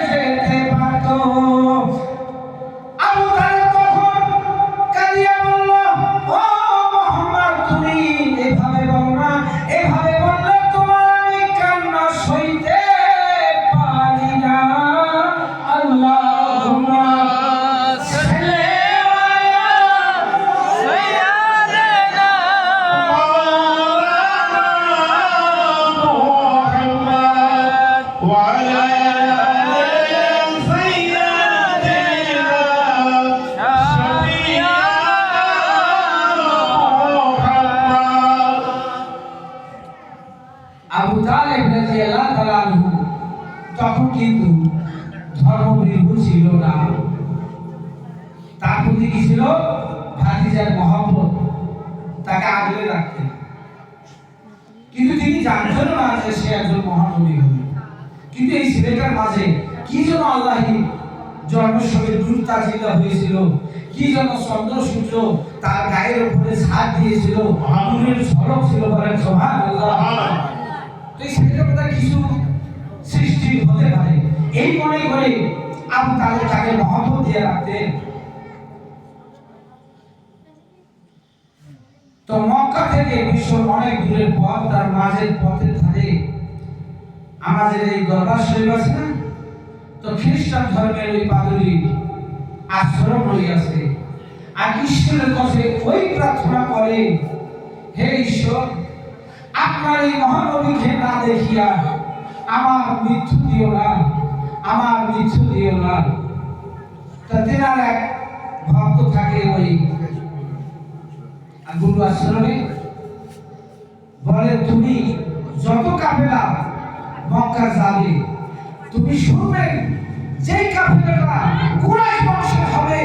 যেতে পারতো আবু তালেব তখন কাঁদিয়া বলল ও মুহাম্মদ তুমি এভাবে বলো না এভাবে বললে তোমার আমি কান্না সইতে পারি না আল্লাহুম্মা সাল্লি আলা সাইয়্যিদিনা আবু তালেব রাদিয়াল্লাহু তাআলা আনহু তখন কিন্তু ধর্মভীরু ছিল না তার প্রতি কি ছিল ভাতিজার মহব্বত তাকে আগলে রাখতেন কিন্তু তিনি জানতেন না যে সে একজন মহানবী হবে কিন্তু এই ছেলেটার মাঝে কি যেন আল্লাহই জন্মসময় নূর তাজিলা হয়েছিল কি যেন চন্দ্র সূর্য তার গায়ের উপরে ছাদ দিয়েছিল নূরের ঝলক ছিল বলেন সুবহানাল্লাহ তো এই ছেলেটার মধ্যে কিছু সৃষ্টি হতে পারে এই মনে করে আবু তালেব তাকে মহব্বত দিয়ে রাখতেন তো মক্কা থেকে বিশ্ব অনেক দূরের পথ তার মাঝের পথের ধারে আমাদের এই দরবার শরীফ আছে না তো খ্রিস্টান ধর্মের ওই পাদুরি আশ্রম রইয়াছে আর ঈশ্বরের কাছে ওই প্রার্থনা করে হে ঈশ্বর আপনার এই মহানবীকে না দেখিয়া আমার মৃত্যু দিও না আমার মৃত্যু দিও না তা তেনার এক ভক্ত থাকে ওই গুরু আশ্রমে বলে তুমি যত কাফেলা মক্কা যাবে তুমি শুনবে যেই কাফেলাটা কুরাইশ বংশের হবে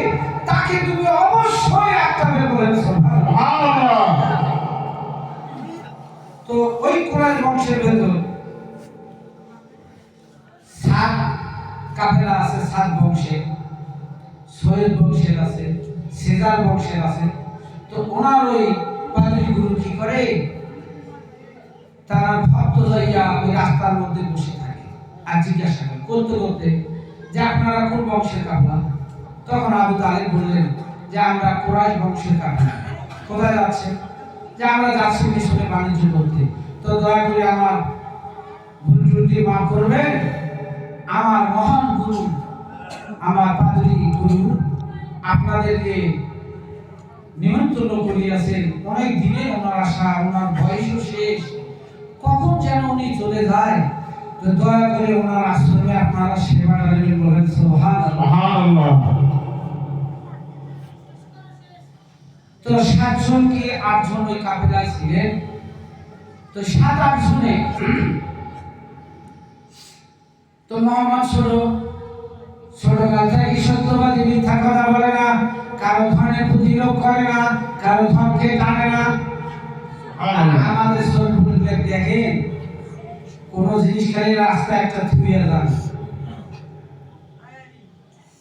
তাকে তুমি অবশ্যই আটকাবে বলেন সুবহানাল্লাহ তো ওই কুরাইশ বংশের ভেতর 7 কাফেলা আছে 7 বংশে সৈয়দ বংশের আছে সেজার বংশের আছে তো ওনার ওই পাদ্রী গুরু কি করে তারা ভক্ত যাইয়া ওই রাস্তার মধ্যে বসে থাকে আর জিজ্ঞাসা করে করতে করতে যে আপনারা কোন বংশের কাফেলা তখন আবু তালেব বললেন যে আমরা কুরাইশ বংশের কাফেলা কোথায় যাচ্ছে যে আমরা যাচ্ছি মিশরে বাণিজ্য করতে তো দয়া করে আমার ভুল ত্রুটি মাফ করবেন আমার মহান গুরু আমার পাদ্রী গুরু আপনাদেরকে নিমন্ত্রণ করিয়াছেন অনেক দিনে ওনার আশা ওনার বয়সও শেষ কখন যেন উনি চলে যায় তো দয়া করে ওনার আশ্রমে আপনারা সেবাটা নেবেন বলেন সুবহানাল্লাহ তো 7 জন কি 8 জন ওই কাফেলায় ছিলেন তো 7-8 জনে তো মোহাম্মদ ছোটকাল থেকে সত্যবাদী মিথ্যা কথা বলে না কারো ধনের প্রতি লোভ করে না কারো ধনকে টানে না আমাদের সরপুর দেখেন কোন জিনিস খালি রাস্তা একটা থুইয়া যান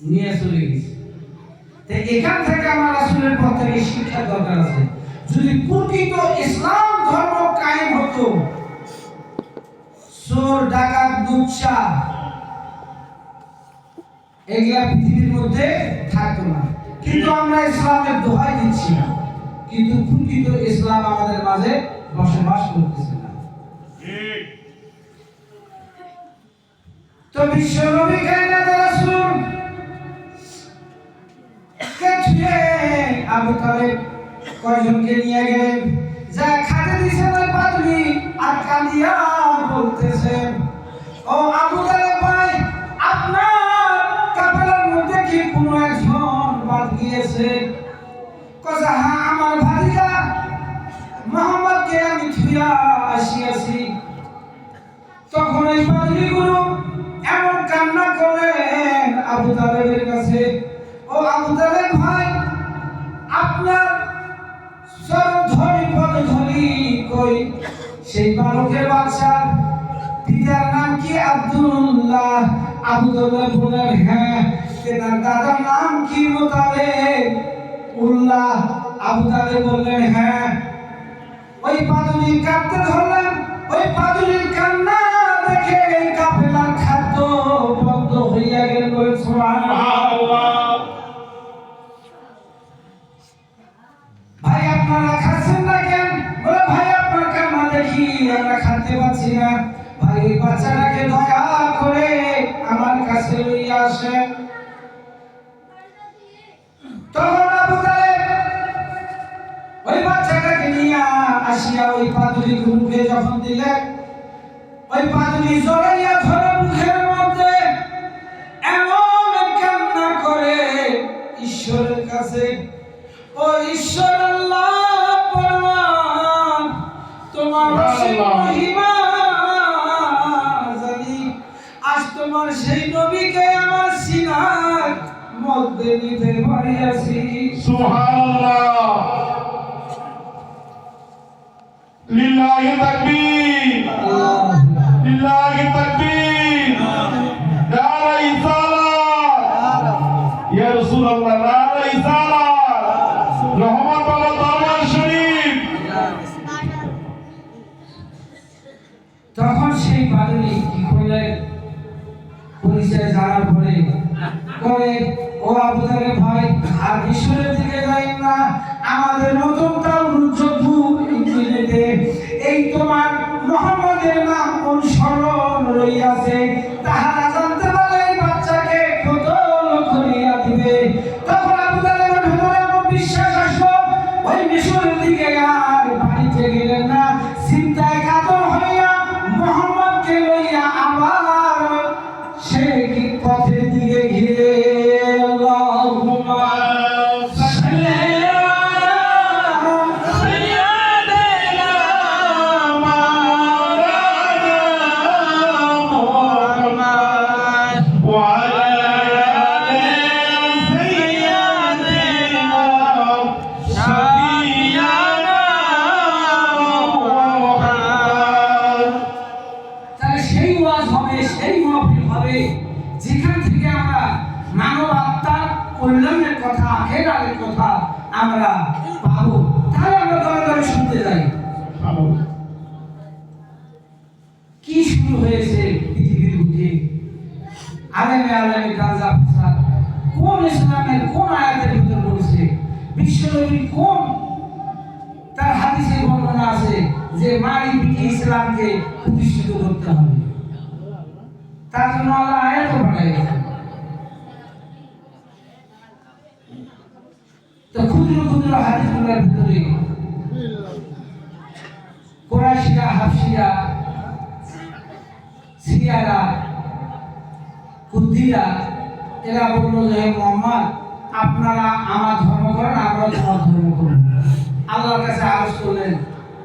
নিয়ে চলে গেছে এখান থেকে আমার রাসূলের পথ থেকে শিক্ষা দরকার আছে যদি প্রকৃত ইসলাম ধর্ম কায়েম উৎসাহ এগুলা পৃথিবীর মধ্যে থাকতো না। কিন্তু আমরা ইসলামের দোহাই দিচ্ছি না, কিন্তু প্রকৃত ইসলাম আমাদের মাঝে বসবাস করতেছে না। তো বিশ্ব নবী কায়নাত রাসূল কে আবু তালেব কয়জনকে নিয়ে গেলেন, যা খাতে দিয়েছেন ওই পাদ্রী আর কাঁদিয়া বলতেছেন, ও আবু তালেব ভাই, আপনার কাফেলার মধ্যে কি কোনো একজন বাদ গিয়েছে? কজা হ্যাঁ, আমার ভাতিজা মুহাম্মদকে আমি থুইয়া আসিয়াছি। তখন এই পাদ্রীগুলো এমন কান্না করলেন আবু তালেবের কাছে, ও আবু তালেব ভাই, আপনার চরণধরি পদধরি কই? সেই বালকের বাদশা পিতার নাম কি? আব্দুল্লাহ। আবু তালেব বললেন, হ্যাঁ। তার দাদার নাম কি? মুতালেব উল্লাহ। আবু তালেব বললেন, হ্যাঁ। ওই পাদুলি কাঁদতে ধরলেন। ওই পাদুলির কান্না দেখে এই কাফেলার খাদ্য বন্ধ হইয়া গেল। বলে সুবহানাল্লাহ। ভাই আপনারা খাচ্ছেন না কেন? বলে ভাই আপনার কান্না দেখি আমরা খাতে পাচ্ছি না। ভাই ওই বাচ্চাটাকে দয়া করে আমার কাছে লইয়া আসেন। তখন আবু তালেব ওই বাচ্চাটাকে নিয়ে আসিয়া ওই পাদুলি গুরুকে যখন দিলেন, ওই পাদুলি জড়াইয়া ধরে মুখের মধ্যে এমন কান্না করে ঈশ্বরের কাছে, ও ঈশ্বর আল্লাহ পরমান, তোমার মহিমা জানি। আজ তোমার সেই নবীকে আমার সিনার মধ্যে নিতে পারিয়াছি। সুবহানাল্লাহ। লিল্লাহি তাকবীর, লিল্লাহি তাকবীর। নারা ইসালাত, ইয়া রাসূলুল্লাহ, নারা ইসালাত। রহমত বাবা দরবার শরীফ। তখন সেই পাদুলি কি করলেন? পরিচয় জানার পরে করে, ও আবু তালেব ভাই, আর ঈশ্বরের দিকে যাইন না, আমাদের নতুন ইঞ্জিনেতে এই তোমার মুহাম্মদের নাম অনুসরণ রইয়াছে। তাহারা জানতে পারলে এই বাচ্চাকে কতল করিয়া দিবে। তখন আবু তালেবের ভিতরে এমন বিশ্বাস আসলো, ওই মিশরের দিকে আর বাড়িতে গেলেন না। চিন্তায় কাতর হইয়া মুহাম্মদকে লইয়া আবার সে কি পথের দিকে ঘিরে আল্লাহুম্মা সাল্লি আলা সাইয়্যিদিনা মাওলানা মুহাম্মদ ওয়া আলা আলি সাইয়্যিদিনা শাফিয়ানা মুহাম্মদ। তাহলে সেই ওয়াজ হবে, সেই মাহফিল হবে যেখান থেকে আমরা মানব আত্মার কল্যাণের কথা, আখেরাতের কথা আমরা পাবো। তাহলে আমরা দলে দলে শুনতে যাই। কি শুরু হয়েছে পৃথিবীর বুকে? আলেমে গাঁজা ফাসাদ কোন ইসলামের কোন আয়াতের ভিতর বলছে? বিশ্বনবী কোন তার হাদিসে বর্ণনা আছে যে মারি পিটি ইসলামকে প্রতিষ্ঠিত করতে হবে? তার জন্য আল্লাহ আয়াত পাঠাইছেন। তো ক্ষুদ্র ক্ষুদ্র হাদিসগুলোর ভিতরে কুরাইশরা, হাবশিরা, সিরিয়ারা, কুদ্দিরা এরা বললো যে মুহাম্মদ, আপনারা আমার ধর্ম করেন, আমরাও তোমার ধর্ম করব। আল্লাহর কাছে আরজ করলেন,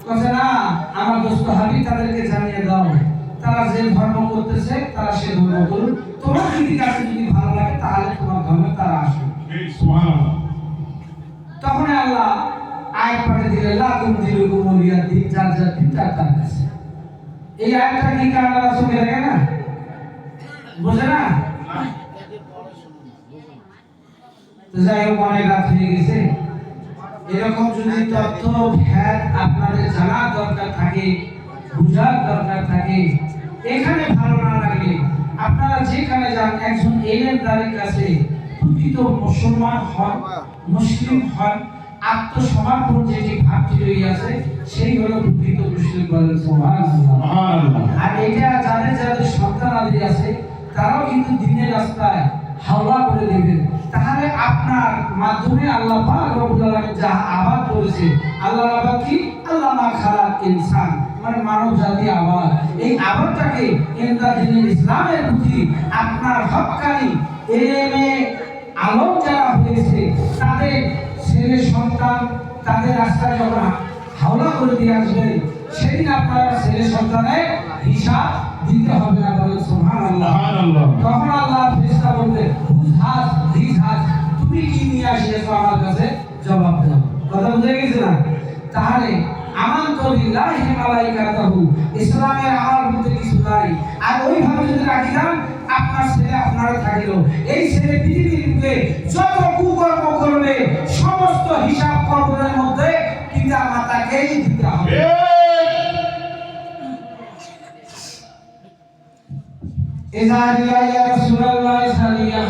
কাছে না, আমার দোস্ত হাবিব তাদেরকে জানিয়ে দাও, তারা যে ধর্ম করতেছে তারা সে ধর্ম করুন, তোমার যদি কাছে যদি ভালো লাগে তাহলে তোমার ধর্মে তারা আসবে। সুবহানাল্লাহ। তখন আল্লাহ আয়াত পাঠিয়ে দিলেন, লাকুম দিনুকুম ওয়ালিয়া দিন, যার যার দিন তার তার কাছে। এই আয়াতটা কি কারা রাসূলকে দেখে না, বোঝে না? তো যাই হোক, অনেক রাত হয়ে গেছে। এরকম যদি তথ্য ভেদ আপনাদের জানার দরকার থাকে, বুঝার দরকার থাকে, এখানে ভালো না লাগে আপনারা যেখানে যান একজন এলেমদারের কাছে প্রকৃত মুসলমান হন, মুসলিম হন, আত্মসমর্পণ যেটি ভাবটি রইয়াছে সেই হলো প্রকৃত মুসলিম। বলেন সুবহানাল্লাহ। সুবহানাল্লাহ। আর এটা যাদের যাদের সন্তানাদি আছে তারাও কিন্তু দিনের রাস্তায় হাওয়া করে দেবেন। তাহলে আপনার মাধ্যমে আল্লাহ পাক রব্বুল আলামিন যা আবাদ করেছে, আল্লাহর আবাদ কি? আল্লাহ মা খালাক ইনসান, মানে মানব জাতি আবাদ। এই আবাদটাকে ইনদা দ্বীনুল ইসলামের প্রতি আপনার হক্কানি এলেমে আলম যারা হয়েছে তাদের ছেলে সন্তান তাদের রাস্তায় যখন হাওলা করে দিয়ে আসবেন, সেদিন আপনার ছেলে সন্তানের হিসাব দিতে হবে না। বলেন সুবহানাল্লাহ। সুবহানাল্লাহ। তখন আল্লাহ ফেরেশতা বলবে, হুজহাজ হিজহাজ, তুমি কি নিয়ে আসিয়েছো আমার কাছে জবাব দাও। কথা বুঝে গেছে না? তাহলে আমানতু বিল্লাহি মালাইকাতাহু, ইসলামের আমার মধ্যে কিছু নাই। আর ওইভাবে যদি রাখি যান, আপনার ছেলে আপনারও থাকিল। এই ছেলে পৃথিবীর বুকে যত কুকর্ম করবে সমস্ত হিসাব কবরের মধ্যে পিতা মাতাকেই দিতে হবে। ইযা ইয়া রাসূলুল্লাহ সাল্লাল্লাহু